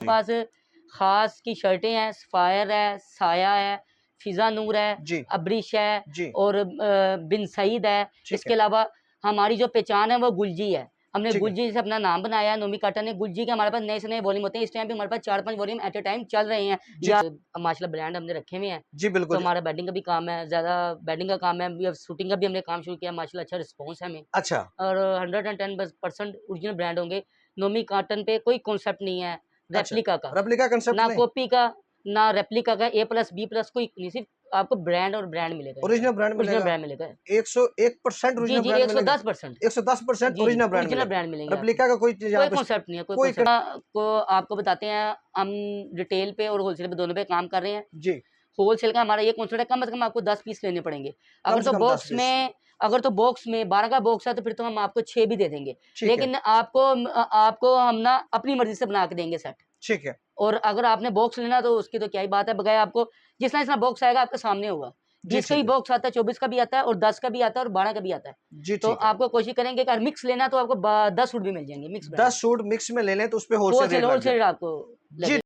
पास खास की शर्टें हैं, सफायर है, साया है, फिजा नूर है, जी अब्रिश है जी और बिन सईद है। इसके अलावा हमारी जो पहचान है वो गुलजी है। हमने ठीक है गुलजी से अपना नाम बनाया है। नोमी काटन ने गुलजी के हमारे पास नए से नए वॉल्यूम होते हैं। इस टाइम पे हमारे पास 4-5 वॉल्यूम एट ए टाइम चल रहे हैं। जी या माशाल्लाह ब्रांड हमने रखे हुए हैं। जी तो बिल्कुल जी। हमारा बेडिंग का भी काम है, ज़्यादा बेडिंग का काम है, अभी शूटिंग का भी हमने काम शुरू किया। माशाल्लाह अच्छा रिस्पॉन्स है हमें अच्छा और 110% ओरिजिनल ब्रांड होंगे। नोमी काटन पे कोई कॉन्सेप्ट नहीं है अच्छा, रेप्लिका का, रेप्लिका कंसेप्ट ना नहीं, कॉपी का, ना रेप्लिका का। A+B+ कोई नहीं, सिर्फ आपको ब्रांड और ब्रांड मिलेगा। ओरिजिनल ब्रांड ओरिजिनल मिलेगा। ब्रांड मिलेगा 101% जी ओरिजिनल जी, ब्रांड मिलेगा। 110%। 110% जी जी, ओरिजिनल ब्रांड ओरिजिनल मिलेगा। ब्रांड मिलेंगे आपको। रेप्लिका का कोई चीज यहाँ कोई पे कॉन्सेप्ट नहीं है, कोई कोई कॉन्सेप्ट को आपको बताते हैं। हम रिटेल पे और होलसेल पे दोनों पे काम कर रहे हैं। जी होलसेल का हमारा ये कॉन्सेप्ट है, कम से कम आपको 10 पीस लेने पड़ेंगे। कम से कम 10 पीस। अगर तो बॉक्स में 12 का बॉक्स है तो फिर तो हम आपको 6 भी दे देंगे। ठीक है लेकिन आपको हम ना अपनी मर्जी से बना के देंगे सेट। ठीक है और अगर आपने बॉक्स लेना तो उसकी तो क्या ही बात है, बगैर आपको जितना बॉक्स आएगा आपके सामने होगा। जी 20 का भी ठीक है बॉक्स आता है, 24 का भी आता है और 10 का भी आता है और 12 का भी आता है। जी तो ठीक है। आपको कोशिश करेंगे कि अगर मिक्स लेना तो आपको 10 सूट भी मिल जाएंगे मिक्स ब्रांड 10 सूट मिक्स में ले लें तो उस पे होलसेल होलसेल रेट लग जाए। होलसेल आपको जी लगे।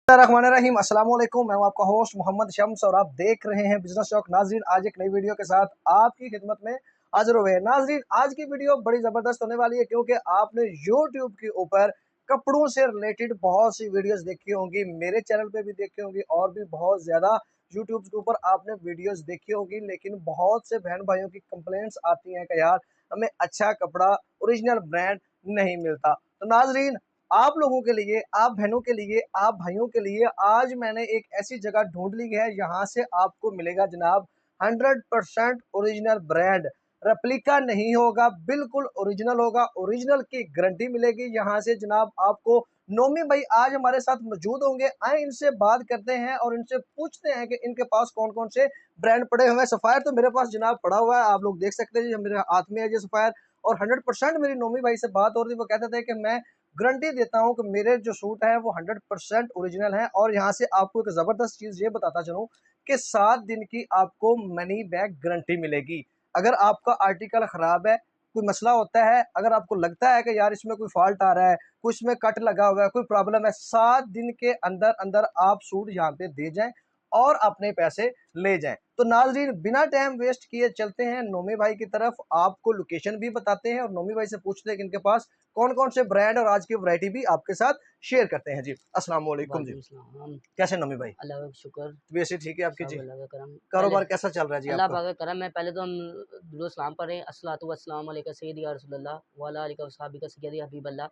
रहीम अस्सलाम वालेकुम, मैं हूं आपका होस्ट मोहम्मद शम्स और आप देख रहे हैं बिजनेस टॉक। नाजरीन, आज एक नई वीडियो के साथ आपकी खिदमत में हाजिर हुए हैं। नाजरीन, आज की वीडियो बड़ी ज़बरदस्त होने वाली है क्योंकि आपने यूट्यूब के ऊपर कपड़ों से रिलेटेड बहुत सी वीडियोस देखी होंगी, मेरे चैनल पे भी देखी होंगी और भी बहुत ज़्यादा यूट्यूब के ऊपर आपने वीडियोस देखी होगी। लेकिन बहुत से बहन भाइयों की कंप्लेंट्स आती हैं कि यार हमें अच्छा कपड़ा ओरिजिनल ब्रांड नहीं मिलता। तो नाजरीन, आप लोगों के लिए, आप बहनों के लिए, आप भाइयों के लिए आज मैंने एक ऐसी जगह ढूंढ ली है, यहाँ से आपको मिलेगा जनाब 100% ओरिजिनल ब्रांड। रेप्लिका नहीं होगा, बिल्कुल ओरिजिनल होगा, ओरिजिनल की गारंटी मिलेगी। यहाँ से जनाब आपको नोमी भाई आज हमारे साथ मौजूद होंगे। आए इनसे बात करते हैं और इनसे पूछते हैं कि इनके पास कौन कौन से ब्रांड पड़े हुए हैं। सफायर तो मेरे पास जनाब पड़ा हुआ है, आप लोग देख सकते हैं जी, मेरे हाथ में है जी सफायर। और 100% मेरी नोमी भाई से बात हो रही थी, वो कहते थे कि मैं गारंटी देता हूं कि मेरे जो सूट है वो 100% ओरिजिनल है। और यहाँ से आपको एक ज़बरदस्त चीज़ ये बताता चलूं कि 7 दिन की आपको मनी बैक गारंटी मिलेगी। अगर आपका आर्टिकल ख़राब है, कोई मसला होता है, अगर आपको लगता है कि यार इसमें कोई फॉल्ट आ रहा है, कुछ इसमें कट लगा हुआ है, कोई प्रॉब्लम है, 7 दिन के अंदर अंदर आप सूट यहाँ पे दे जाएं और अपने पैसे ले जाएं। तो नाज़रीन, बिना टाइम वेस्ट किए चलते हैं नोमी भाई की तरफ, आपको लोकेशन भी बताते हैं और नोमी भाई से पूछते हैं कि इनके पास कौन कौन से ब्रांड और आज की वैरायटी भी आपके साथ शेयर करते हैं जी। अस्सलाम वालेकुम जी, वालेकुम सलाम। कैसे नोमी भाई? अल्लाह का शुक्र, तबीयत से ठीक है आपकी जी? सब अल्लाह का करम। पहले कारोबार कैसा चल रहा है जी अल्लाह आपका? पाक का करम है। पहले तो हम दुरूद सलाम पढ़ रहे हैं। अस्सलातु वस्सलामु अलैका सय्यदी या रसूलल्लाह व अला आलिका व सहाबिका सय्यदी हबीबल्लाह।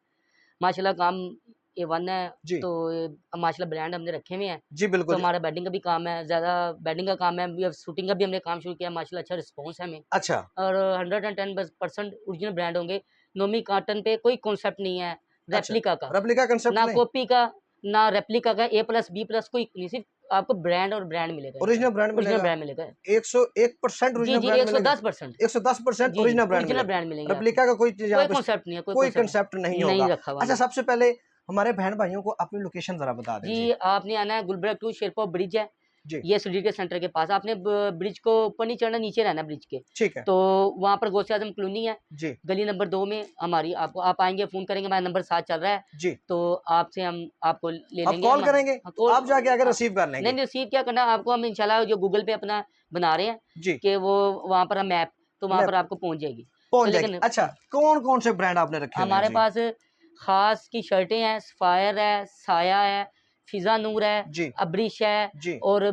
माशाल्लाह काम A1 है। जी तो माशाल्लाह ब्रांड हमने रखे हुए हैं। जी तो बिल्कुल जी। हमारा बेडिंग का भी काम है, ज़्यादा बेडिंग का काम है, अभी अब शूटिंग का भी हमने काम शुरू किया। माशाल्लाह अच्छा रिस्पॉन्स है हमें अच्छा और 110% ओरिजिनल ब्रांड होंगे। नोमी कॉटन पे कोई कॉन्सेप्ट नहीं है अच्छा, रेप्लिका का, रेप्लिका कंसेप्ट ना नहीं, कॉपी का, ना रेप्लिका का। A+B+ कोई नहीं, सिर्फ आपको ब्रांड और ब्रांड मिलेगा ओरिजिनल इंशाल्लाह, ब्रांड ओरिजिनल मिलेगा। ब्रांड मिलेगा। 101% जी ओरिजिनल जी, ब्रांड मिलेगा। 110%। 110% जी जी, ओरिजिनल ब्रांड ओरिजिनल मिलेगा। ब्रांड मिलेंगे आपको। रेप्लिका का कोई चीज़ यहाँ कोई पे कॉन्सेप्ट नहीं है, कोई कोई कॉन्सेप्ट कंसेप्ट नहीं नहीं होगा। रखा हुआ अच्छा, हमने। सबसे पहले हमारे बहन भाइयों को अपनी लोकेशन ज़रा बता दें जी, जी। आपने आना है गुलबर्ग टू शेरपुर ब्रिज है। जी, ये सिटी के सेंटर के पास। आपने ब्रिज को ऊपर नहीं चढ़ना, नीचे रहना ब्रिज के। ठीक है। तो वहाँ पर गौसे आजम कॉलोनी है, जी, गली नंबर 2 में हमारी। आपको आप आएँगे, फ़ोन करेंगे, हमारा नंबर साथ चल रहा है। जी। तो आपसे हम आपको ले आप लेंगे। कॉल हम करेंगे, हाँ, तो कॉल आप जाके आके हाँ, रिसीव कर नहीं लेंगे। रिसीव क्या करना आपको, हम इंशाल्लाह जो गूगल पे अपना बना रहे हैं जी, कि वो वहाँ पर हम मैप, तो वहाँ मैं पर आपको पहुँच जाएगी। तो पहुँच जाएगी। लेकिन अच्छा, कौन-कौन से ब्रांड आपने रखे हुए हैं हमारे जी? पास खास की शर्टें हैं, सफायर है, साया है, फिजा नूर है, जी, अब्रिश है जी, और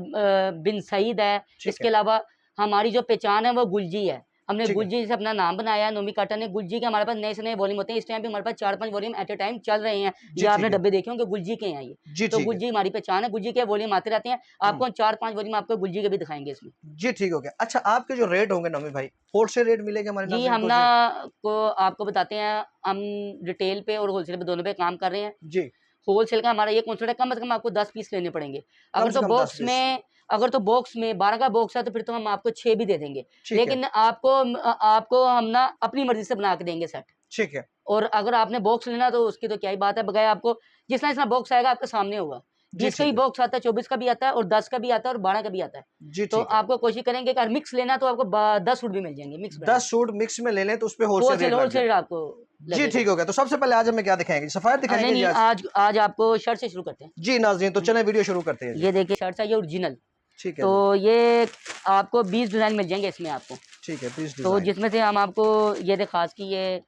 बिन सईद है। ठीक इसके है, अलावा हमारी जो पहचान है वो गुलजी है। हमने ठीक है। गुलजी से अपना नाम बनाया है। नोमी काटन ने गुलजी के हमारे पास नए से नए वॉल्यूम होते हैं। इस टाइम पे हमारे पास 4-5 वॉल्यूम एट ए टाइम चल रहे हैं। जी, ये आपने ठीक है। डब्बे देखे होंगे, गुलजी के हैं ये। जी, तो ठीक है। गुलजी हमारी पहचान है, गुलजी के वॉल्यूम आते रहते हैं। हुँ, आपको 4-5 वॉल्यूम आपको गुलजी के भी दिखाएँगे इसमें। जी, ठीक हो गया। अच्छा, आपके जो रेट होंगे नवीन भाई, होलसेल रेट मिलेंगे हमारे जी, नाज़रीन हम को ना जी? को आपको बताते हैं, हम रिटेल पे और होलसेल पे दोनों पे काम कर रहे हैं। जी, होलसेल का हमारा ये कॉन्सेप्ट है, कम से कम आपको 10 पीस लेने पड़ेंगे। कम से कम 10 पीस। अगर तो बॉक्स में 12 का बॉक्स है तो फिर तो हम आपको 6 भी दे देंगे। ठीक है, लेकिन आपको हम ना अपनी मर्ज़ी से बना के देंगे सेट। ठीक है। और अगर आपने बॉक्स लेना तो उसकी तो क्या ही बात है, बगैर आपको जितना बॉक्स आएगा आपके सामने होगा। जी 20 का ही ठीक है बॉक्स आता है, 24 का भी आता है और 10 का भी आता है और 12 का भी आता है। जी तो ठीक है। आपको कोशिश करेंगे कि अगर मिक्स लेना तो आपको 10 सूट भी मिल जाएंगे मिक्स ब्रांड 10 सूट मिक्स में ले लें तो उस पे होलसेल रेट होलसेल लग जाए। होलसेल आपको जी लगेगा। ठीक हो गया। तो सबसे पहले आज हमें क्या दिखाएंगे? सफायर नहीं दिखाएंगे जी नहीं, आज? आज आज आपको शर्ट से शुरू करते हैं। जी नाज़रीन, तो चलें वीडियो शुरू करते हैं जी। ये देखिए शर्ट है, ये ओरिजिनल। ठीक है तो जी। ये आपको 20 डिज़ाइन मिल जाएंगे इसमें आपको। ठीक है, 20 तो डिज़ाइन। जिसमें से हम आपको ये खास की ये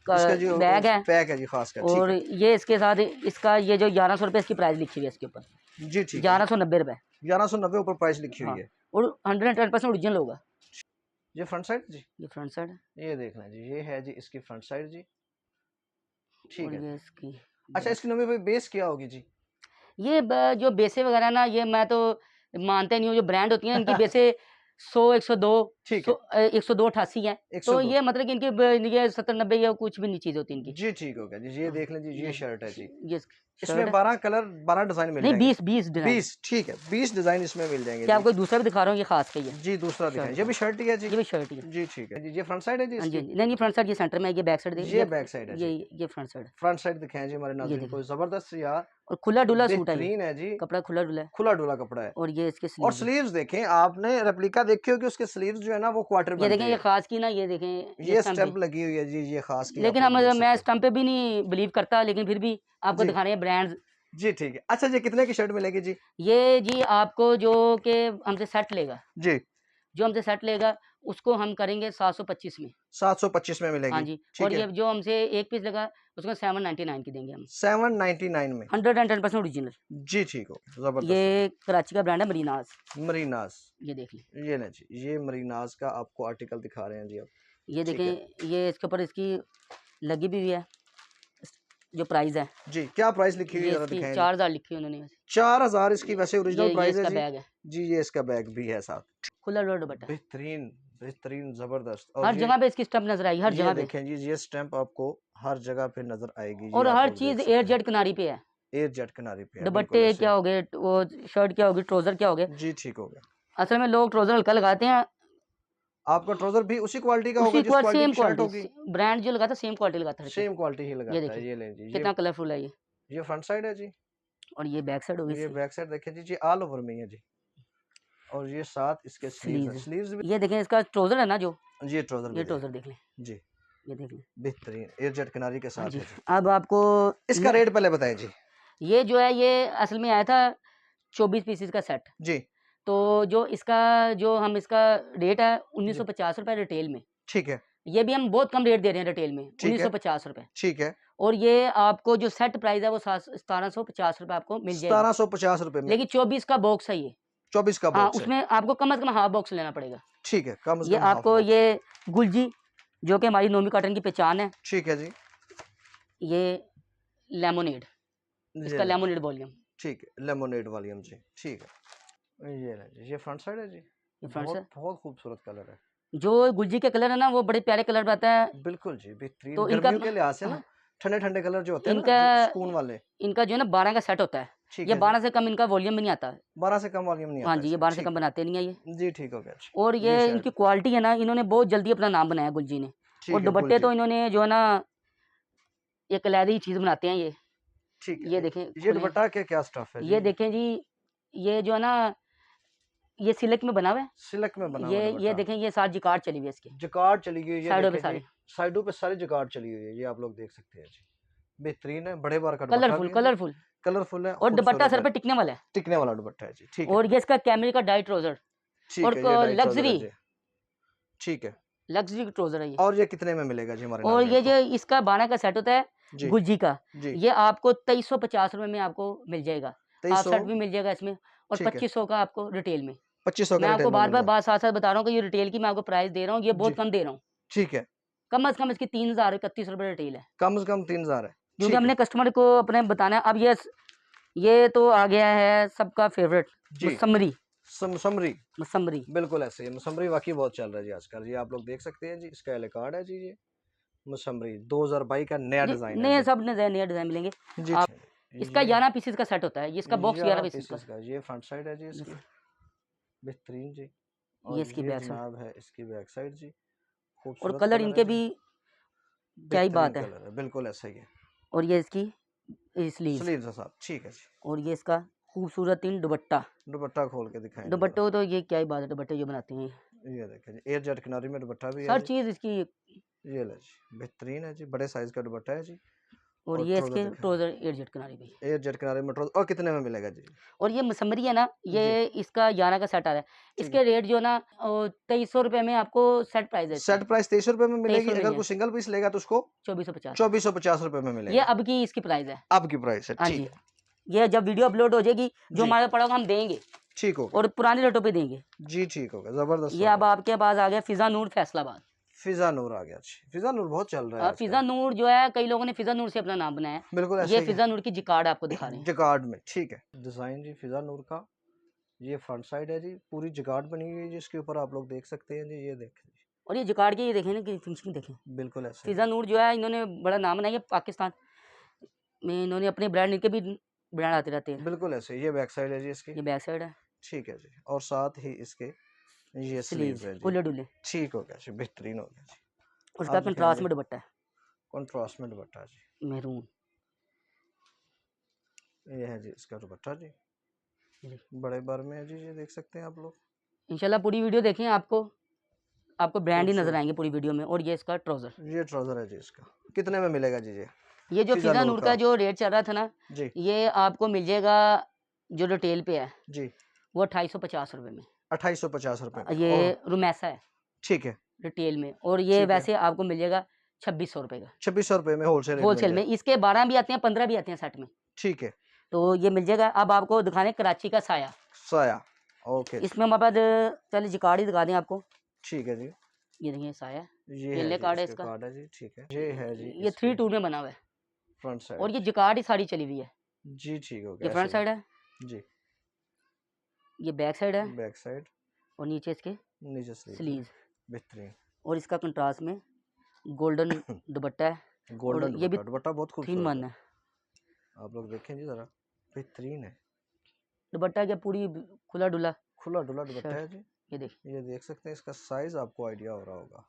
इसका जो बैग है पैक है जी खास का, ठीक और है। ये इसके साथ इसका ये जो 1100 रुपये इसकी प्राइस लिखी हुई है इसके ऊपर, जी ठीक है जी। 1190 रुपये। 1190 ऊपर प्राइस लिखी हुई हाँ, है। और 110% ओरिजिनल होगा। ये फ्रंट साइड जी। ये फ्रंट साइड है ये देख लें जी, ये है जी इसकी फ्रंट साइड जी। ठीक और है ये जी। इसकी अच्छा, बैक। इसकी नमी पे बेस क्या होगी जी? ये जो बेसे वगैरह ना, ये मैं तो मानते नहीं हूँ। जो ब्रांड होती हैं इनकी बेसे 100 102 ठीक है। 102 88 है। तो 102। ये मतलब कि इनकी ये 70 90 या कुछ भी नहीं चीज़ होती इनकी। जी ठीक हो गया जी। ये हाँ, देख लें जी, ये शर्ट है जी। ये शर्ट इसमें है। 12 कलर 12 डिज़ाइन मिल नहीं, जाएंगे। 20 डिज़ाइन। 20, ठीक है, 20 डिज़ाइन इसमें मिल जाएंगे क्या जी। आपको दूसरा भी दिखा रहा हूँ, ये खास का ही है। जी दूसरा शर्ट दिखाएं, ये दिखा भी शर्ट ही है जी। ये भी शर्ट ही है। जी ठीक है जी। ये फ्रंट साइड है जी हाँ जी, इसकी। हाँ जी। नहीं, ये फ्रंट साइड, ये सेंटर में है, ये बैक साइड ये बैक साइड है जी। ये फ्रंट साइड है। फ्रंट साइड दिखाएं जी हमारे ये नाज़रीन देखिए को। ज़बरदस्त यार, और खुला डुला सूट है ये। बेहतरीन है जी। कपड़ा खुला डुला है खुला डुला कपड़ा है। और ये इसके और स्लीव्स है। स्लीव्स देखें, आपने रेप्लिका देखी हो कि उसके स्लीव्स जो है ना वो क्वार्टर ये देखें, बनते ये हैं। खास की ना, ये देखें ये ये स्टम्प स्टैंप है। लगी हुई है जी, ये खास की आप लेकिन लोग हम देख मैं सकते हैं। स्टम्प पे भी नहीं बिलीव करता, लेकिन फिर भी आपको जी दिखा रहे हैं ब्रांड्स। जी ठीक है। अच्छा जी, कितने की शर्ट मिलेगी जी? ये जी आपको जो कि हमसे सेट लेगा, जी जो हमसे सेट लेगा उसको हम करेंगे 725 में। 725 में हाँ मिलेगी। जी, और ठीक है। ये जो हमसे एक पीस लेगा उसको 799 की देंगे हम। 799 में। 110% ओरिजिनल। जी ठीक हो, जबरदस्त हो ये गया। कराची का ब्रांड है मरीनाज। मरीनास। ये देख लें, ये लें जी, ये मरीनास का आपको आर्टिकल दिखा रहे हैं जी अब। ये ठीक है देखें, ये इसके ऊपर इसकी लगी भी हुई है जो प्राइस है। जी। क्या प्राइस लिखी हुई है ये जरा इसकी दिखाएं जी। 4000 लिखी हुई उन्होंने। 4000 इसकी वैसे ओरिजिनल ये प्राइस है इसका जी। बैग है, जी ये इसका बैग भी है साथ। खुला डोर दुपट्टा। बेहतरीन, बेहतरीन, जबरदस्त। और हर ये जगह पे इसकी स्टम्प नजर आई, हर ये जगह पे। देखें जी, ये स्टैंप आपको हर जगह पे नजर आएगी जी, और आप हर लोग देख चीज एयर सकते हैं। जेट किनारी पे है। एयर जेट किनारे पे है, बिल्कुल दुपट्टे ऐसे क्या ही। हो गए, वो शर्ट क्या होगी, ट्राउजर क्या हो गए। जी ठीक हो गया। असल में लोग ट्राउजर हल्का लगाते हैं। आपका ट्राउजर भी उसी क्वालिटी का होगा उसी जिस क्वालिटी सेम की शर्ट होगी? क्वालिटी, ब्रांड जो लगाता है सेम क्वालिटी लगाता है हर सेम क्वालिटी ही चीज़। ये लगाता है। देखिए ये लें जी, कितना कलरफुल है ये। ये फ्रंट साइड है जी। और ये बैक साइड होगी ये इसकी, बैक साइड देखें जी, जी ऑल ओवर में ही है जी। और ये साथ इसके स्लीव्स हैं, स्लीव्स। स्लीव्स भी। ये देखें इसका ट्राउजर है ना जो, ये ट्राउजर ये भी देख ट्राउजर लें देख लें, जी। ये देख लें। बेहतरीन एयर जेट किनारी के हाँ साथ जी, है जी। अब आपको इसका रेट पहले बताएं जी। ये जो है, ये असल में आया था 24 पीसेस का सेट। जी तो जो इसका जो हम इसका रेट है जी 1950 रुपये रिटेल में। ठीक है। ये भी हम बहुत कम रेट दे रहे हैं रिटेल में, ठीक है। 1950 रुपये। ठीक है। और ये आपको जो सेट प्राइस है वो 1750 रुपये आपको मिल जाएगा। 1750 रुपए में। लेकिन 24 का बॉक्स है ये। 24 का हाँ, बॉक्स है। उसमें आपको कम से कम हाफ बॉक्स लेना पड़ेगा। ठीक है, कम से ये कम हाफ आपको बॉक्स। ये गुलजी, जो कि हमारी नोमी कॉटन की पहचान है। ठीक है जी। ये लेमोनेड, ये इसका लें जी। Lemonade volume. ठीक है, लेमोनेड वॉल्यूम जी। ठीक है, ये लें जी, ये फ्रंट साइड है जी। ये फ्रंट से बहुत बहुत खूबसूरत कलर है। जो गुलजी के कलर है ना, वो बड़े प्यारे कलर आता है। बिल्कुल जी, बेहतरीन। तो इनका गर्मियों के लिहाज से ना ठंडे ठंडे कलर जो होते हैं ना, इनका जो सुकून वाले। इनका जो है ना 12 का सेट होता है। ठीक ये है जी। 12 से कम इनका वॉल्यूम भी नहीं आता। 12 से कम वॉल्यूम नहीं हाँ आता जी, ये इसमें। 12 से ठीक कम बनाते नहीं है ये। है जी, ठीक हो गया जी। और ये ये शर्ट इनकी क्वालिटी है ना, इन्होंने बहुत जल्दी अपना नाम बनाया गुलजी ने। और ठीक है, दुपट्टे गुलजी। तो इन्होंने जो है ना, ये कलैदी चीज़ बनाते हैं ये। ठीक ये है। देखें ये खुले, दुपट्टा के क्या स्टफ है जी? ये देखें जी, ये जो है ना, ये सिल्क में बना हुआ है। सिल्क में बना हुआ ये दुपट्टा। देखें, ये साथ जिकार्ड चली हुई है इसकी, जकार्ड चली गई है, ये साइडों पे देखें जी। सारी साइडों पे सारी जकार्ड चली हुई है, ये आप लोग देख सकते हैं जी। बेहतरीन है, बड़े बार का दुपट्टा कलरफुल भी है जी। कलरफुल। कलरफुल है, और दुपट्टा खूबसूरत सर है। पे टिकने वाला है। टिकने वाला दुपट्टा है जी। ठीक है। और ये इसका कैमल का डाई ट्राउजर ठीक और है, ये डाई ट्राउजर है लग्जरी जी। ठीक है। लग्जरी ट्राउजर है ये। और ये कितने में मिलेगा जी हमारे और नाज़रीन ये को? जो इसका 12 का सेट होता है जी गुलजी का, जी। ये आपको 2350 रुपये में आपको मिल जाएगा। 2300। हाफ शर्ट भी मिल जाएगा इसमें। और ठीक है, 2500 का आपको रिटेल में। 2500 का मैं रिटेल आपको में बार मिल बार जाए। बात साथ साथ बता रहा हूँ कि ये रिटेल की मैं आपको प्राइस दे रहा हूँ, ये जी बहुत कम दे रहा हूँ। ठीक है। कम से कम इसकी 3031 रुपये रिटेल है। कम से कम 3000 है। क्योंकि ठीक है हमने कस्टमर को अपने बताना है। अब ये तो आ गया है सबका फेवरेट, जी। मसमरी। मसमरी। मसमरी बिल्कुल ऐसे ही मसमरी वाकई बहुत चल रहा है जी आजकल। ये आप लोग देख सकते हैं जी, इसका एल कार्ड है जी। ये मसमरी 2022 का नया जी, डिज़ाइन है नए जी। सब नए डिज़ाइन मिलेंगे। जी आप इसका ये 11 पीसेस का सेट होता है, ये इसका बॉक्स 11 11 पीसेस का। पीसेस का। ये फ्रंट साइड है जी इसकी, बेहतरीन जी। ये और इसकी ये बैक साइड। जनाब है इसकी बैक साइड जी। और खूबसूरत कलर कलर है इनके जी। भी क्या ही बेहतरीन बात है। कलर है, बिल्कुल ऐसा ही है। और ये इसकी स्लीव स्लीव्स के साथ, ठीक है जी। और ये इसका खूबसूरत तीन दुपट्टा। दुपट्टा खोल के दिखाएं जी दुपट्टों तो ये क्या ही बात है, दुपट्टे जो बनाते हैं जरा। ये देखें जी, एयर जेट किनारी में दुपट्टा भी है हर जी। चीज़ इसकी। ये ले जी, बेहतरीन है जी, बड़े साइज का दुपट्टा है जी। और और ये ट्राउजर इसके दिखाएं, ट्राउजर एयरजेट किनारे भी। एयर जेट किनारे में ट्राउजर, और कितने में मिलेगा जी? और ये मसमरी है ना, जी, ये इसका 11 का सेट आ रहा है। ठीक इसके है। रेट जो है ना 2300 रुपये में आपको सेट प्राइस है इसका। सेट प्राइस 2300 रुपये में मिलेगी, 2300 में अगर ही कोई है, सिंगल पीस लेगा तो उसको 2450 है। 2450 रुपये में ये मिलेगा। अब की इसकी प्राइस है। अब की प्राइस है, हाँ ठीक जी, है ये जब वीडियो अपलोड हो जाएगी जो जी, हमारे पड़ा होगा हम देंगे ठीक हो गया और पुराने रेटों पे देंगे। जी, ठीक हो गया, जबरदस्त ये हो अब गया। आपके पास आ गया फिजा नूर फैसलाबाद। फिजा नूर आ गया जी, फिजा नूर बहुत चल रहा है फिजा आजकल। नूर जो है, कई लोगों ने फिजा नूर से अपना नाम बनाया है। बिल्कुल ऐसा ये ही है। फिजा नूर की जिकार्ड आपको दिखा रहे हैं। जगार्ड में, ठीक है। डिजाइन जी फिजा नूर का, ये फ्रंट साइड है जी, पूरी जगार्ड बनी हुई है जी, इसके ऊपर आप लोग देख सकते हैं जी, ये देखें जी, और ये जिकार्ड की ये देखें ना कि फिनिशिंग देखें। बिल्कुल ऐसा ही फिजा है। नूर जो है, इन्होंने बड़ा नाम बनाया है पाकिस्तान में, इन्होंने अपने ब्रांड के भी ब्रांड आते रहते हैं। बिल्कुल ऐसे, ये बैक साइड है जी इसकी, ये बैक साइड है, ठीक है जी, और साथ ही इसके ये स्लीव्स स्लीव्स है जी, खुले डुले। ठीक हो गया जी, बेहतरीन हो गया जी। उसका आप कंट्रास्ट दिखाएंगे में दुपट्टा है, कॉन्ट्रास्ट में दुपट्टा जी, मैरून। ये है जी इसका दुपट्टा जी, ये देखिए। बड़े बार में है जी, ये देख सकते हैं आप लोग। इंशाल्लाह पूरी वीडियो देखें, आपको ब्रांड ही नजर खूबसूरत, आएंगे पूरी वीडियो में। और ये इसका ट्राउजर, ये ट्राउजर है जी इसका, कितने में मिलेगा जी ये जो फिजा फिजा नूर नूर का? का जो रेट चल रहा था ना, जी ये आपको मिल जाएगा जो रिटेल पे है जी, वो 2850 रुपये में। 2850 रुपये में, ये और रुमैसा है ठीक है, रिटेल में, और ये ठीक है, वैसे आपको मिल जाएगा 2600 रुपये का 2600 रुपये में होलसेल रेट मिल होलसेल में। जाएगा, इसके 12 भी आते हैं, 15 भी आते हैं सेट में, ठीक है। तो ये मिल जाएगा। अब आपको दिखाने कराची का साया, साया, ओके जी, इसमें हमारे पास पहले जिकार्ड ही दिखा दें आपको। ठीक है जी, ये देखिए साया, ये है केले जी कार्ड है इसका इसका। कार्ड है जी, ठीक है, ये है जी ये इसके 3 टूर में बना हुआ है, फ्रंट और साइड ये जिकार्ड ही साड़ी चली हुई है। जी, ठीक हो ये गया, फ्रंट ऐसे साइड है, ही जी, ये बैक साइड है, बैक साइड, और नीचे इसके नीचे स्लीव जी, स्लीव। बेहतरीन। और इसका कंट्रास्ट में गोल्डन दुपट्टा है, और गोल्डन ये भी दुपट्टा, दुपट्टा बहुत 3 खूबसूरत मन है, है। आप लोग देखें जी जरा, बेहतरीन है, दुपट्टा क्या पूरी खुला डुला खुला डुला दुपट्टा शर्ट, है जी, ये देखिए। ये देख सकते हैं, इसका साइज आपको आइडिया हो रहा होगा,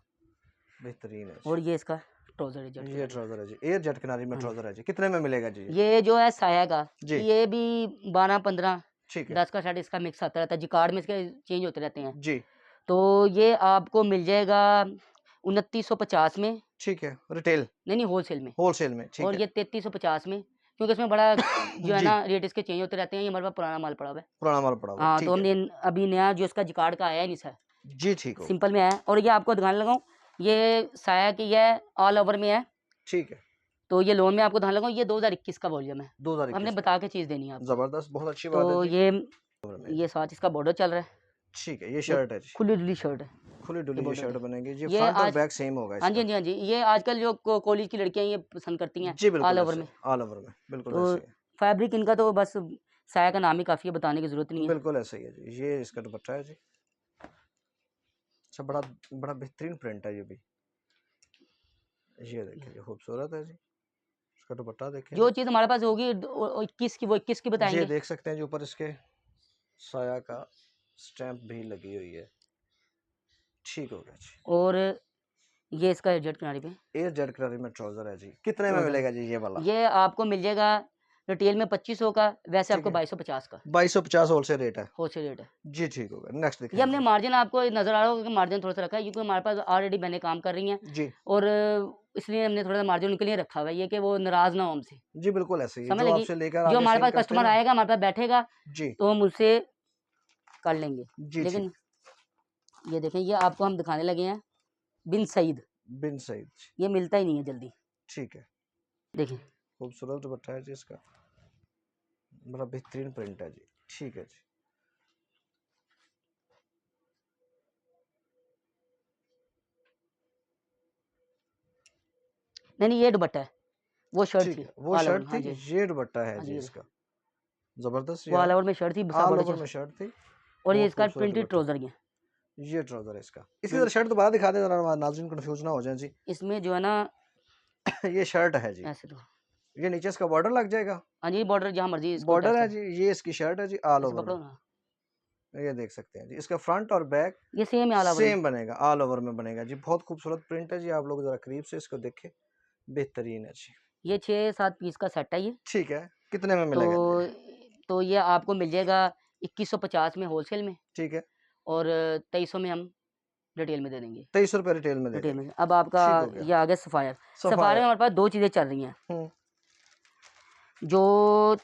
बेहतरीन है और जी। ये इसका ट्राउजर है जेट ये किनारी। ट्राउजर है जी, एयर जेट किनारी में हाँ जी, ट्राउजर है जी, कितने में मिलेगा जी ये जो है साया का, जी, ये भी 12 15 ठीक है 10 का सेट इसका मिक्स आता रहता है, जिकार्ड में इसके चेंज होते रहते हैं। जी, तो ये आपको मिल जाएगा 2950 में, ठीक है, रिटेल नहीं होलसेल में। होलसेल में, ठीक और है ये 3350 में, क्योंकि इसमें बड़ा जो है जी, ना रेट इसके चेंज होते रहते हैं। ये हमारे पास पुराना माल पड़ा हुआ है। पुराना माल पड़ा हुआ है, हाँ, तो ठीक है हमने अभी नया जो इसका जिकार्ड का आया है नहीं सर, जी, ठीक हो सिंपल में आया है। और ये आपको दिखाने लगाऊँ, ये साया की है, ऑल ओवर में है। ठीक है, तो ये लोन में आपको दिखाने लगाऊँ, ये 2021 का वॉल्यूम है, हमने 2021 का, बता के चीज़ देनी है आपको। जबरदस्त, बहुत अच्छी बात है तो जी। ये साथ इसका बॉर्डर चल रहा है, ठीक है, ये ये शर्ट है जी, खुली डुली शर्ट है, खुली ये डुली ये बॉर्डर शर्ट है। बनेगी जी, ये फ्रंट और आज बैक सेम होगा हाँ जी, इसका, हाँ जी, हाँ जी, ये आजकल जो कॉलेज की लड़कियां ये पसंद करती हैं जी ऑल बिल्कुल ओवर ऐसे, में। ऑल ओवर में, बिल्कुल तो ऐसे ही है, फैब्रिक इनका तो बस साया का नाम ही काफ़ी है, बताने की ज़रूरत नहीं है। बिल्कुल ऐसे ही है जी, ये इसका दुपट्टा है जी, अच्छा, बड़ा बड़ा बेहतरीन प्रिंट है ये भी, ये देखिए, ये खूबसूरत है जी, इसका दुपट्टा देखें जो जी, चीज़ हमारे पास होगी 21 की वो 21 की ये बताएंगे। देख सकते हैं जी, ऊपर इसके साया का स्टैंप भी लगी हुई है, ठीक हो गया जी। और ये इसका जेट किनारे पे एयर जेट किनारी में ट्राउजर है जी, कितने में ट्राउजर, मिलेगा जी ये वाला? ये आपको मिल जाएगा रिटेल में 2500 का, वैसे ठीक आपको है, 2250 का 2250 होलसेल रेट है होलसेल रेट है। जी, ठीक हो गया, नेक्स्ट ये दिखाएं हमने जी। मार्जिन आपको नज़र आ रहा होगा कि मार्जिन थोड़ा सा रखा है, क्योंकि हमारे पास ऑलरेडी बहनें काम कर रही हैं, जी और इसलिए हमने थोड़ा सा मार्जिन उनके लिए रखा हुआ है, ये कि वो नाराज़ ना हो हमसे। जी, बिल्कुल ऐसे ही है, समझ जो लगी, आपसे लेकर जो आगे हमारे सेल पास करते हैं कस्टमर ना, आएगा, हमारे पास बैठेगा, जी तो हम उससे कर लेंगे। जी, ठीक, लेकिन ये देखें, ये आपको हम दिखाने लगे हैं बिन सईद, बिन सईद, ये मिलता ही नहीं है जल्दी। ठीक है, देखें, खूबसूरत दुपट्टा है जी इसका, बड़ा बेहतरीन प्रिंट है जी, ठीक है जी, नहीं ये दुपट्टा है, वो शर्ट ठीक थी है, वो ऑल ओवर। शर्ट हाँ थी, जी, ये दुपट्टा है हाँ जी जी, इसका, जबरदस्त वो ऑल यार, ओवर में शर्ट थी, ऑल बॉर्डर ओवर में चल। शर्ट थी, और ये बहुत इसका खूबसूरत प्रिंटेड दुपट्टा, ट्राउजर है। ये ट्राउजर है इसका, इसकी जरा शर्ट दोबारा दिखा दे जरा, नाज़रीन कंफ्यूज ना हो जाए जी। इसमें जो है ना ये शर्ट है जी, ऐसे तो, ये नीचे इसका बॉर्डर लग जाएगा, हाँ जी, बॉर्डर जहाँ मर्जी इसको बॉर्डर अटैच है कर, जी, ये इसकी शर्ट है जी, ऑल ऐसे ओवर पकड़ो में, ना, ये देख सकते हैं जी, इसका फ्रंट और बैक ये सेम है ऑल ओवर में। सेम बनेगा, ऑल ओवर में बनेगा जी, बहुत खूबसूरत प्रिंट है जी, आप लोग जरा करीब से इसको देखें, बेहतरीन है जी। ये 6-7 पीस का सेट है ये। ठीक है, कितने में मिलेगा जी? तो ये आपको मिल जाएगा 2150 में होलसेल में, ठीक है, और 2300 में हम रिटेल में दे देंगे। 2300 रुपये रिटेल में दे रिटेल देंगे। में अब आपका ठीक हो गया। ये आ गया सफ़ायर। Sapphire sapphire. में हमारे पास 2 चीज़ें चल रही हैं। जो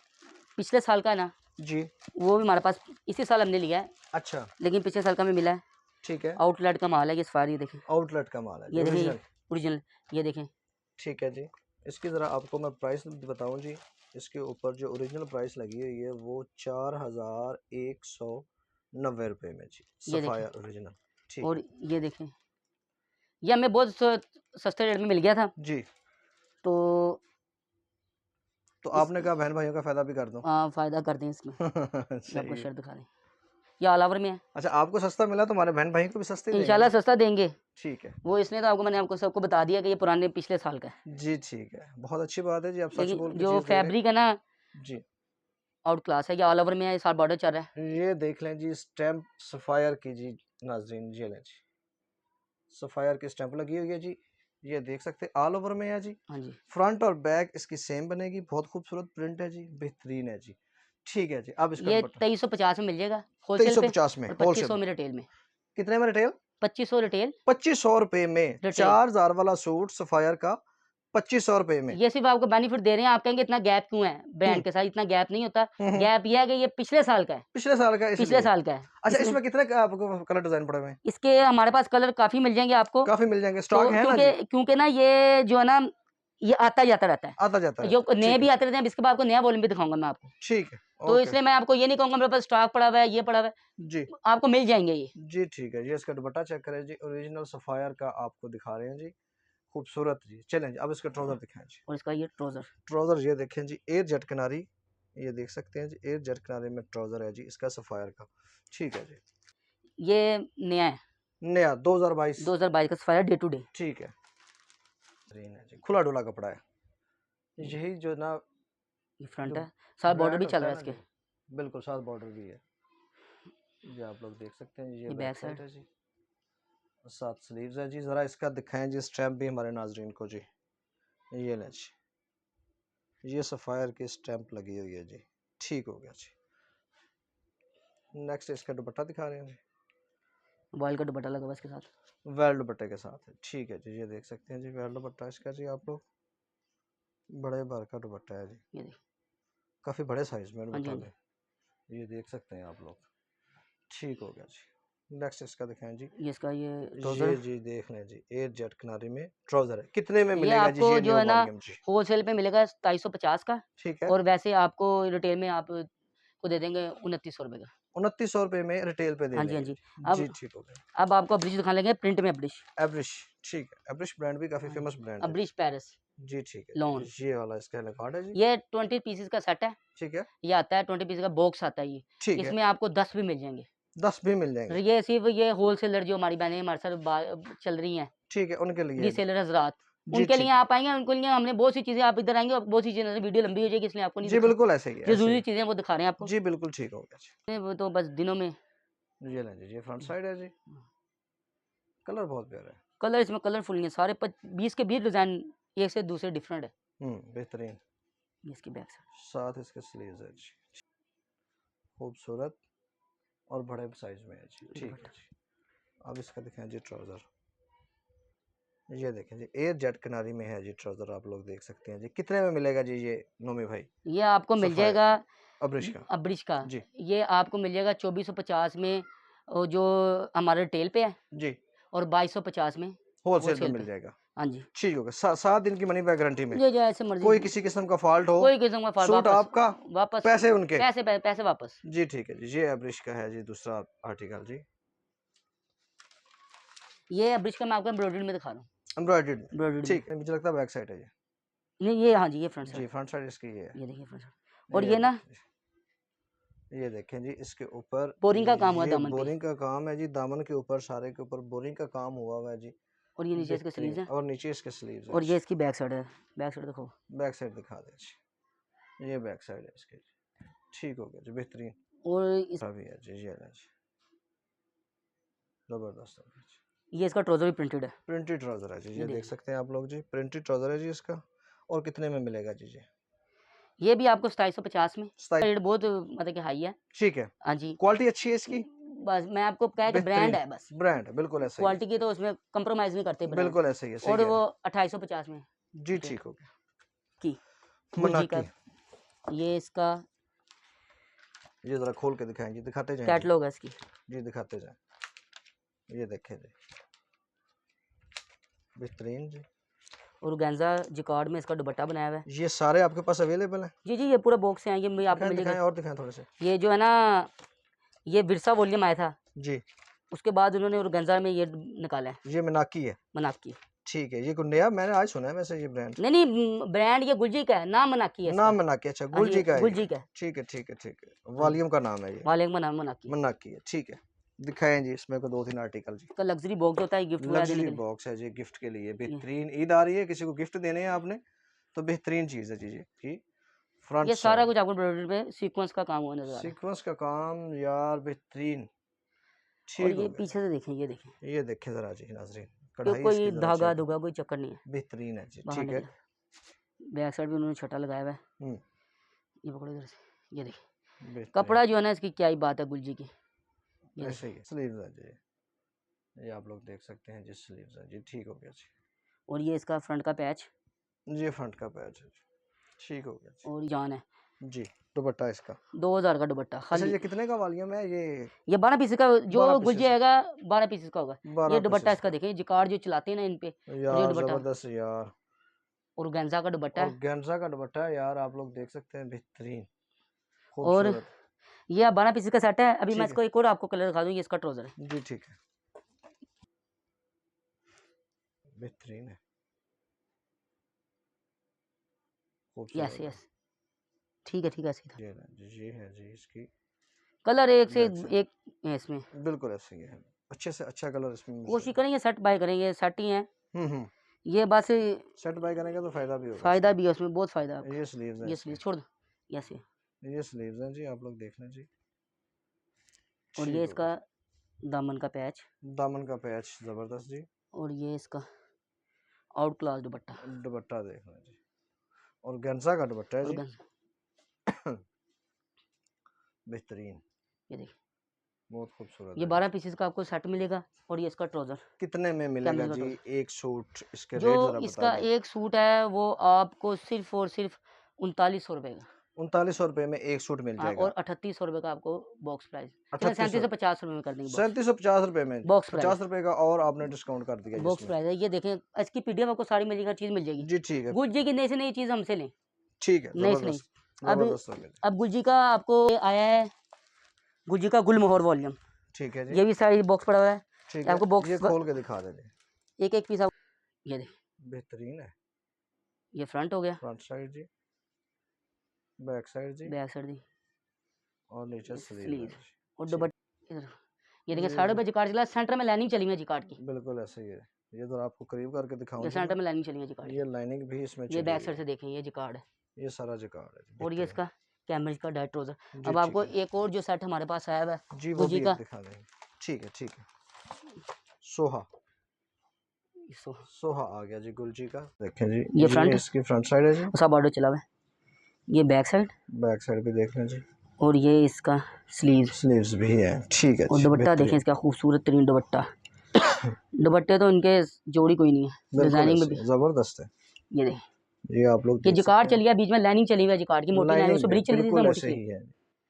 पिछले साल का है ना, जी। वो भी हमारे पास इसी साल हमने लिया है, अच्छा, लेकिन पिछले साल का हमें मिला है। ठीक है, आउटलेट का माल है ये सफ़ायर, ये देखें, आउटलेट का माल है जी, ये देखें, ओरिजिनल। ओरिजिनल, ये देखें। ठीक है जी, इसकी ज़रा आपको मैं प्राइस बताऊं जी। इसके ऊपर जो ओरिजिनल प्राइस लगी हुई है वो 4190 रुपये में जी, ये देखें, सफ़ायर ओरिजिनल। ठीक और है ये देखें, ये हमें बहुत सस्ते रेट में मिल गया था। जी। तो आपने कहा बहन भाइयों का फ़ायदा भी कर दूं। फ़ायदा कर दें इसमें। ये आपको सही है। शर्ट दिखा दें, ये ऑल ओवर में है। अच्छा, आपको सस्ता मिला तो हमारे बहन भाई को भी सस्ते देंगे इंशाल्लाह ना? सस्ता देंगे। ठीक है वो इसलिए तो आपको मैंने आपको सबको बता दिया कि ये पुराने पिछले साल का है। जी, ठीक है, बहुत अच्छी बात है जी, आप सच बोल लेकिन के जो चीज़ दे रहे हैं। फैब्रिक है ना, जी, आउट क्लास है। ये ऑल ओवर में है, सारा बॉर्डर चल रहा है। ये देख लें जी, स्टैम्प सफ़ायर की जी नाज़रीन, ये लें जी, सफ़ायर की स्टैम्प लगी हुई है जी, ये देख सकते हैं ऑल ओवर में है जी। हाँ जी, फ्रंट और बैक इसकी सेम बनेगी, बहुत खूबसूरत प्रिंट है जी, बेहतरीन है जी। ठीक है जी, अब इसका ये दुपट्टा 2350 में मिल जाएगा होलसेल पे, 2350 में और होलसेल 2500 में। में रिटेल में। कितने में रिटेल? 2500 रिटेल, 2500 रुपये में रिटेल। 4000 वाला सूट सफ़ायर का 2500 रुपये में। ये सिर्फ आपको बेनिफिट दे रहे हैं। आप कहेंगे इतना गैप क्यों है, हम्म ब्रांड के साथ इतना गैप नहीं होता। हम्म। गैप ये है कि ये पिछले साल का है, पिछले साल का पिछले इसलिए। साल का है अच्छा, इसलिए। इसमें कितने का आपको कलर डिज़ाइन पड़े हुए हैं? इसके हमारे पास कलर काफ़ी मिल जाएंगे आपको। काफ़ी मिल जाएंगे, तो स्टॉक है ना क्योंकि जी? क्योंकि ना ये जो है ना, ये आता जाता रहता है। आता जाता जो रहता है, नए ठीक भी है, आते रहते हैं, अब इसके बाद आपको नया वॉल्यूम भी दिखाऊंगा मैं आपको। ठीक है, तो ओके। इसलिए मैं आपको ये नहीं कहूँगा मेरे पास स्टॉक पड़ा हुआ है, ये पड़ा हुआ है। जी, आपको मिल जाएंगे ये। जी, ठीक है, ये इसका दुपट्टा चेक करें जी, ओरिजिनल सफ़ायर का आपको दिखा रहे हैं जी, खूबसूरत जी। चलें जी, अब इसका ट्राउज़र दिखाएं जी। और इसका ये ट्राउज़र, ट्राउज़र ये देखें जी, एयर जेट किनारी, ये देख सकते हैं जी, एयर जेट किनारे में ट्राउज़र है जी इसका सफ़ायर का। ठीक है जी, ये नया है, नया 2022। 2022 का सफाया डे टू डे। ठीक है, ग्रीन है जी, खुला डुला कपड़ा है। यही जो ना, ये फ्रंट जो है, सारा बॉर्डर ब्रांड भी चल होता रहा है है ना इसके। जी, बिल्कुल साथ बॉर्डर भी है। ये आप लोग देख सकते हैं जी, ये ये बैक बैक साइड साइड, है जी, साथ स्लीव्स है जी। ज़रा इसका दिखाएं जी स्टैम्प भी हमारे नाजरीन को जी, ये लें जी, ये सफ़ायर की स्टैम्प लगी हुई है जी। ठीक हो गया जी। नेक्स्ट इसका दुपट्टा दिखा रहे हैं जी, बॉयल का दुपट्टा लगा हुआ है इसके साथ। वेल दुपट्टे के साथ है। ठीक है जी, ये देख सकते हैं जी, वेल दुपट्टा इसका जी, आप लोग बड़े भर का दुपट्टा है जी, ये देखिए, काफ़ी बड़े साइज़ में हाँ जी, दुपट्टा हाँ में, जी। ये देख सकते हैं आप लोग। ठीक हो गया जी। नेक्स्ट इसका दिखाएं जी, ये इसका ये ट्राउज़र ये है। जी देख लें जी, एयर जेट किनारे में ट्राउज़र है। कितने में ये मिलेगा जी आपको ये जो न्यू है ना, वॉल्यूम जी? होलसेल पे मिलेगा 2750 का, ठीक है, और वैसे आपको रिटेल में आप को दे देंगे 2900 रुपये का। 2900 रुपये में रिटेल पे दे हाँ जी, हाँ देंगे जी। जी। जी, अब ठीक हो गया। अब आपको अब्रिश दिखाने लगे, प्रिंट में अब्रिश। एवरिश, ठीक है, एवरिश ब्रांड भी काफ़ी हाँ जी, फेमस ब्रांड है अब्रिश पेरिस जी। जी, ठीक है लॉन। जी, ये वाला इसका रिकॉर्ड है जी। ये 20 पीसेस का सेट है। ठीक है, ये आता है 20 पीस का बॉक्स आता है ये। ठीक है, इसमें आपको 10 भी मिल जाएँगे। 10 भी मिल जाएंगे। ये सिर्फ़ ये होलसेलर जो हमारी बहनें हमारे साथ चल रही हैं, ठीक है, उनके लिए है जी। रीसेलर हज़रात, जी, उनके लिए ठीक। आप आएँगे, उनके लिए हमने बहुत सी चीज़ें, आप इधर आएँगे और बहुत सी चीज़ें, वीडियो लंबी हो जाएगी इसलिए आपको नहीं जी, दिखा, बिल्कुल ऐसे ही है, जो ऐसे ही ज़रूरी है। चीज़ें हैं वो दिखा रहे हैं आपको। जी, बिल्कुल ठीक हो गया जी। वो तो बस दिनों में। ये लें जी, ये फ्रंट साइड है जी, कलर बहुत प्यारा है। कलर इसमें कलरफुल नहीं है, सारे 20 के 20 डिज़ाइन एक से दूसरे डिफरेंट है। बेहतरीन। ये इसकी बैक साइड, साथ इसके स्लीव्स है जी, खूबसूरत और बड़े साइज में है जी। ठीक है दुपट्टा। जी, अब इसका दिखाएं जी ट्राउज़र। ये देखें जी, एयर जेट किनारी में है जी ट्राउज़र, आप लोग देख सकते हैं जी। कितने में मिलेगा जी ये नोमी भाई? ये आपको मिल सफ़ायर जाएगा अब्रिश का अब्रिश का। जी। ये आपको मिल जाएगा 2450 में, जो हमारे रिटेल पे है, जी, और 2250 में होलसेल पे होलसेल मिल पे। जाएगा। हाँ जी, ठीक होगा, 7 दिन की मनी बैक गारंटी में। ये जो ऐसे मर्जी, कोई किसी किस्म का फॉल्ट हो, कोई किस्म का फॉल्ट सूट वापस, आपका, वापस पैसे उनके। पैसे वापस। जी, ठीक है जी, ये अब्रिश का है जी दूसरा आर्टिकल जी, ये अब्रिश का मैं आपको एम्ब्रॉयडरी में दिखा रहा हूँ, एम्ब्रॉयडर्ड में। एम्ब्रॉयडरी में। ठीक है, मुझे लगता है बैक साइड है ये। ये हाँ जी, ये फ्रंट जी, साइड, फ्रंट साइड इसकी ये है। ये देखिए फ्रंट साइड। और ये ये ना देखें जी, ये देखें जी, इसके ऊपर बोरिंग का काम हुआ है ये दामन पे, बोरिंग का काम है जी, दामन के ऊपर सारे के ऊपर बोरिंग का काम हुआ हुआ है जी, और ये नीचे इसके बेहतरीन। स्लीव्स हैं, और नीचे इसके स्लीव्स है और ये जी। इसकी बैक साइड है। बैक साइड देखो, बैक साइड दिखा दे जी, ये बैक साइड है इसकी जी। ठीक हो गया जी, बेहतरीन। और इस अभी है जी, ये है जी, ज़बरदस्त है जी। ये इसका ट्राउज़र भी प्रिंटेड है। प्रिंटेड ट्राउज़र है जी, ये ये देख देखिए, सकते हैं आप लोग जी, प्रिंटेड ट्राउज़र है जी इसका। और कितने में मिलेगा जी? जी ये भी आपको 2750 में। 27 रेट बहुत मतलब कि हाई है। ठीक है। हाँ जी, क्वालिटी अच्छी है इसकी, बस मैं आपको कह के ब्रांड बेहतरीन है बस। ब्रांड है, बिल्कुल ऐसा ही है, क्वालिटी की तो उसमें कंप्रोमाइज़ नहीं करते ब्रांड। बिल्कुल ऐसा ही है, सही और कह रहे वो हैं। 2850 में जी ठीक है ठीक हो गया। की गुलजी का। मनाकी, ये इसका ये जरा खोल के दिखाएं जी, दिखाते जाएं जी, कैटलॉग है इसकी। जी दिखाते जाएं, ये देखें जी, बेहतरीन जी। और ऑर्गेन्जा जिकार्ड में इसका दुपट्टा बनाया हुआ है। ये सारे आपके पास अवेलेबल हैं? जी, जी, ये पूरा बॉक्स है, ये आपको दिखाएं मिलेगा। दिखाएं और दिखाएं थोड़े से। ये जो है ना, ये बिरसा वॉल्यूम आया था, जी उसके बाद उन्होंने ऑर्गेन्जा में ये निकाला है, ये मनाकी है, मनाकी। ठीक है। ये कोई नया मैंने आज सुना है वैसे ये ब्रांड, नहीं, नहीं, ब्रांड ये गुलजी का है, नाम मनाकी है इसका। नाम मनाकी, अच्छा हाँ जी, गुलजी का है गुलजी ये, का है। ठीक है ठीक है ठीक है, हाँ जी, वॉल्यूम का नाम है ये, वालेकुम नाम मनाकी। मनाकी है, ठीक है। दिखाएं जी इसमें को 2-3 आर्टिकल जी। इसका लग्जरी बॉक्स होता है गिफ्ट वगैरह देने लग्जरी के लिए। बॉक्स है जी, गिफ्ट के लिए ये बेहतरीन। ईद आ रही है, किसी को गिफ्ट देने हैं आपने तो बेहतरीन चीज़ है जी। जी की फ्रंट ये सारा साइड कुछ आपको प्रोडक्ट पे सीक्वेंस का काम हुआ नजर आ रहा है। सीक्वेंस का काम यार बेहतरीन, और ठीक ये हो गया। पीछे से देखें, ये देखें, ये देखें जरा जी नाजरीन, ये कढ़ाई कोई इसकी जरा धागा चेक, धुगा कोई चक्कर नहीं है। बेहतरीन है जी, बाहर ठीक है। निकला। बैक साइड भी उन्होंने छटा लगाया हुआ है। हम्म, ये पकड़ो इधर से, ये देखिए बेहतरीन, कपड़ा जो है ना, इसकी क्या ही बात है गुलजी की। ये ऐसे देखिए। ही स्लीव्स है जी, ये आप लोग देख सकते हैं जी, स्लीव्स है जी, ठीक हो गया जी। और ये इसका फ्रंट का पैच, ये फ्रंट का पैच है जी, ठीक हो गया और जान है जी। जी दुपट्टा इसका, 2000 का दुपट्टा अच्छा खाली। ये कितने का वॉल्यूम है ये? ये 12 पीस का, 12 जो गुलजी पीसेस, आएगा 12 पीस का होगा। 12 ये दुपट्टा पीसेस इसका देखें, जिकार जो चलाते हैं ना इन पे, और ये यार दुपट्टा जबरदस्त यार। और ऑर्गेन्जा का दुपट्टा और है। गेंजा का दुपट्टा है यार, आप लोग देख सकते हैं, बेहतरीन और खूबसूरत, ये 12 पीस का सेट है। अभी मैं ठीक है इसको एक और आपको कलर दिखा दूँ, ये इसका ट्राउजर है। जी, ठीक है, बेहतरीन है, यस, खूबसूरत है। यस, ठीक है, ठीक है, ऐसे ही था। ये है जी इसकी कलर एक से बैक साइड, एक है इसमें। बिल्कुल ऐसे ही है, अच्छे से अच्छा कलर इसमें मिल कोशिश जाएगा। करेंगे सेट बाय करेंगे, सेट ही है हम्म, ये बस। सेट बाय करेंगे तो फायदा भी होगा फ़ायदा इसका। भी है उसमें, बहुत फ़ायदा है ये आपका। स्लीव्स हैं ये इसके, स्लीव छोड़ दो, यस ये। ये स्लीव्स हैं जी, आप लोग देख लें जी, और ठीक ये हो गया। इसका दामन का पैच, दामन का पैच जबरदस्त जी, और ये इसका आउट क्लास दुपट्टा, दुपट्टा देख लें जी, और गेंजा का दुपट्टा है और जी, गंज, बेहतरीन, ये देखिए। बहुत खूबसूरत ये है 12 जी। पीसेस का आपको सेट मिलेगा। और ये इसका ट्राउज़र, कितने में मिलेगा कैमल का जी ट्राउज़र। एक सूट? इसके जो रेट जरा बता इसका दें। एक सूट है वो आपको सिर्फ और सिर्फ 3900 रुपये का। 3900 रुपये में एक सूट मिल हाँ, जाएगा, और 3800 रुपये का आपको बॉक्स प्राइस। चलिए 3800, 3750 रुपये में कर देंगे बॉक्स, 3750 रुपये में, बॉक्स प्राइस, 50 रुपये का और आपने डिस्काउंट कर दिया बॉक्स जिसमें। प्राइस है। ये देखें, इसकी पीडीएफ आपको सारी मिलेगी, हर चीज़ मिल जाएगी। जी ठीक है, गुलजी की नई से नई चीज़ हमसे लें, ठीक है, नई से नई। जबरदस्त, अब जबरदस्त हो गया, अब गुलजी का आपको आया है, गुलजी का गुलमोहर वॉल्यूम। ठीक है जी, ये भी सारी बॉक्स पड़ा हुआ है। ठीक ये है, आपको ये बॉक्स खोल के दिखा दे जी, एक एक पीस आप, ये देख, बेहतरीन है। ये फ्रंट हो गया, फ्रंट साइड जी, बैक साइड जी, बैक साइड दी, और नीचे स्लीव है स्लीव, जी, और ठीक, दुपट्टा इधर। ये देखिए जी साइड जी, पे जिकार्ड चला, सेंटर में लाइनिंग चली हुई है जिकार्ड की। बिल्कुल ऐसे ही है। ये तो आपको करीब करके दिखाऊं ये जी मैं, सेंटर में लाइनिंग चली हुई है जिकार्ड ये लाइनिंग भी इसमें की। ये चली बैक हुई साइड है, से देखें, ये जिकार्ड है। ये सारा जिकार है जी, और ये बेहतरीन, इसका कैमरिज का डाइट ट्राउजर। जी अब ठीक आपको है एक और जो सेट हमारे पास आया हुआ है जी, वो गुलजी भी एक का, दिखा देंगे, ठीक है ठीक है। सोहा, इसको सोहा आ गया जी गुलजी का, देखें जी, ये फ्रंट, इसकी फ्रंट साइड है जी, उसका बॉर्डर चला हुआ है। ये बैक साइड, बैक साइड भी देख लें जी, और ये इसका स्लीव, स्लीव्स भी है, ठीक है और जी, दुपट्टा देखें बेहतरीन, इसका खूबसूरत तरीन दुपट्टा। दुपट्टे तो इनके जोड़ी कोई नहीं है, बिल्कुल डिजाइनिंग में ऐसे भी। जबरदस्त है, ये देखें, ये आप लोग ये देख जिकार्ड सकते हैं, चली है, बीच में लाइनिंग चली हुई है जिकार्ड की, मोटी लाइनिंग, लाइनिंग उससे में ब्रिज चली थी, इसमें बिल्कुल मोटी ऐसे चली। ही है,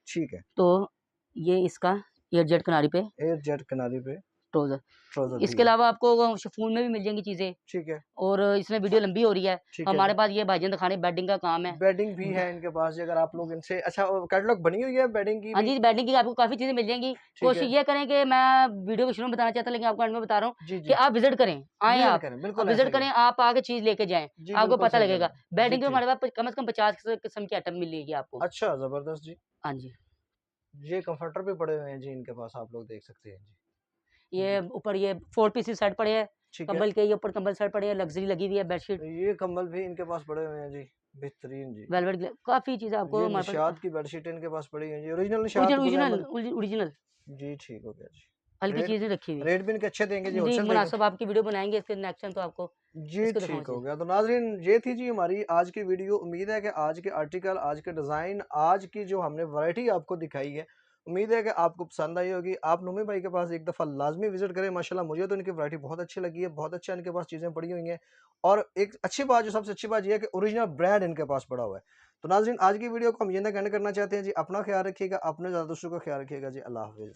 ठीक है। तो ये इसका एयर जेट किनारी पे एयर जेट किनारी पे ट्राउजर। ट्राउजर भी इसके है, अलावा आपको शिफॉन में भी मिल जाएंगी चीज़ें। ठीक है और इसमें वीडियो लंबी हो रही है, ठीक है हमारे जी, पास ये भाईजान दिखाने बेडिंग का काम है। बेडिंग भी है इनके पास जी, अगर आप लोग इनसे, अच्छा कैटलॉग बनी हुई है बेडिंग की हाँ भी, जी, बेडिंग की आपको काफ़ी चीज़ें मिल जाएंगी। ठीक है कोशिश ये करें कि मैं वीडियो के शुरू में बताना चाहता, लेकिन आपको एंड में बता रहा हूँ जी कि जी, आप विजिट करें, आएँ विजिट आप, करें, आप बिल्कुल ऐसे विजिट ही है करें, आप आके चीज़ लेके जाएँ, जी, आपको बिल्कुल पता सही कह रहे लगेगा। हैं जी बेडिंग में ठीक, हमारे पास कम से कम 50 किस्म की आइटम मिलेगी आपको। अच्छा जबरदस्त जी, हाँ जी, ये कंफर्टर भी पड़े हुए हैं जी इनके पास, आप लोग देख सकते हैं जी, ये ऊपर ये 4 पीसेस सेट पड़े हैं, ठीक है। कंबल के ये ऊपर कंबल सेट पड़े हैं, लग्जरी लगी हुई है बेडशीट, ये कंबल भी इनके पास पड़े हुए हैं जी, बेहतरीन जी, वेलवेट, काफ़ी चीज़ें आपको ये हमारे निशात पास। की बेडशीट इनके पास पड़ी है जी, ओरिजिनल निशात ओरिजिनल गुल ओरिजिनल अहमद ओरिजिनल जी, ठीक हो गया जी, हल्की रेट चीज़ें रखी हुई। रेट भी इनके अच्छे देंगे जी, जी, होलसेल देंगे। मुनासिब आपकी वीडियो बनाएँगे इसके नेक्स्ट टाइम तो आपको जी, इसको ठीक दिखाऊँगा हो जी। गया। तो नाज़रीन ये थी जी हमारी आज की वीडियो। उम्मीद है कि आज के आर्टिकल, आज के डिज़ाइन, आज की जो हमने वैरायटी आपको दिखाई है, उम्मीद है कि आपको पसंद आई होगी। आप नूमी भाई के पास एक दफ़ा लाज़मी विज़िट करें। माशाल्लाह मुझे तो इनकी वैरायटी बहुत अच्छी लगी है। बहुत अच्छा इनके पास चीज़ें पड़ी हुई हैं और एक अच्छी बात, जो सबसे अच्छी बात ये है कि ओरिजिनल ब्रांड इनके पास पड़ा हुआ है। तो नाज़रीन आज की वीडियो को हम यहीं तक एंड करना चाहते हैं जी। अपना ख़्याल रखिएगा, अपने ज़्यादा दूसरों का ख़्याल रखिएगा जी। अल्लाह हाफ़िज़।